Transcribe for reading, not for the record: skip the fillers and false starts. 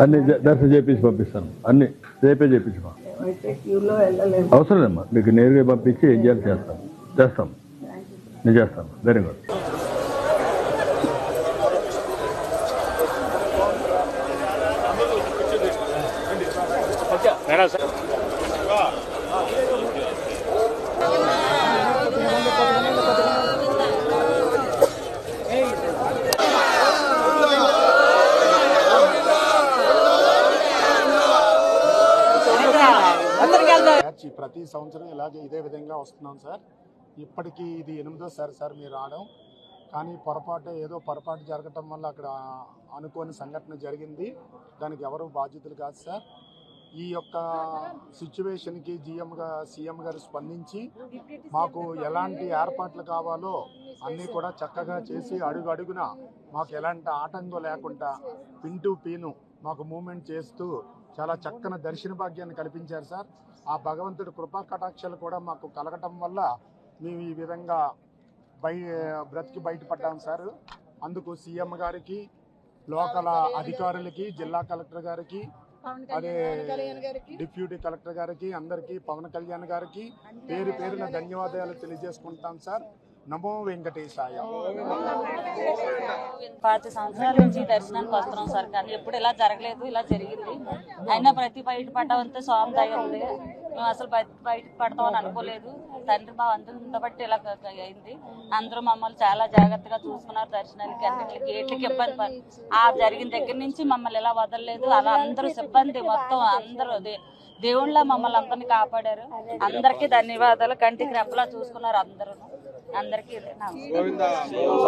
అన్ని దర్శనం చేపించి పంపిస్తాను. అన్ని రేపే చేపించమా, అవసరం లేమ్మా. మీకు నేరుగా పంపించి ఏం చేయాలి చేస్తాం. నేను చేస్తాను. Very good. ప్రతి సంవత్సరం ఇలాగే ఇదే విధంగా వస్తున్నాం సార్. ఇప్పటికీ ఇది 8వ సారి మీరు రావడం. కానీ పొరపాటు జరగటం వల్ల అక్కడ అనుకోని సంఘటన జరిగింది. దానికి ఎవరు బాధ్యతలు కాదు సార్. ఈ యొక్క సిచ్యువేషన్కి సీఎం గారు స్పందించి మాకు ఎలాంటి ఏర్పాట్లు కావాలో అన్నీ కూడా చక్కగా చేసి అడుగున మాకు ఎలాంటి ఆటంకం లేకుండా పిన్ టు పిన్ మాకు మూమెంట్ చేస్తూ చాలా చక్కని దర్శన భాగ్యాన్ని కల్పించారు సార్. ఆ భగవంతుడి కృపా కటాక్షాలు కూడా మాకు కలగటం వల్ల మేము ఈ విధంగా బ్రతికి బయటపడ్డాం సార్. అందుకు సీఎం గారికి, లోకల్ అధికారులకి, జిల్లా కలెక్టర్ గారికి, అదే డిప్యూటీ కలెక్టర్ గారికి, అందరికీ, పవన్ కళ్యాణ్ గారికి పేరున ధన్యవాదాలు తెలియజేసుకుంటాం సార్. నమో వెంకటేశాయ. 10 సంవత్సరాల నుంచి దర్శనానికి వస్తున్నాం సార్, కానీ ఎప్పుడు ఇలా జరగలేదు. ఇలా జరిగింది. అయినా ప్రతి బయట పడ్డామంటే స్వామి దయ ఉంది. మేము అసలు బయట పడతామని అనుకోలేదు. తండ్రి మా అందరిని బట్టి ఇలా అయింది. అందరూ మమ్మల్ని చాలా జాగ్రత్తగా చూసుకున్నారు. దర్శనానికి అన్నింటికి గేట్లకి ఇబ్బంది జరిగిన దగ్గర నుంచి మమ్మల్ని ఇలా వదలలేదు. అలా అందరూ సిబ్బంది మొత్తం అందరూ దేవుళ్ళ మమ్మల్ని అందరినీ కాపాడారు. అందరికీ ధన్యవాదాలు. కంటికి రెప్పలా చూసుకున్నారు అందరూ. అందరికీ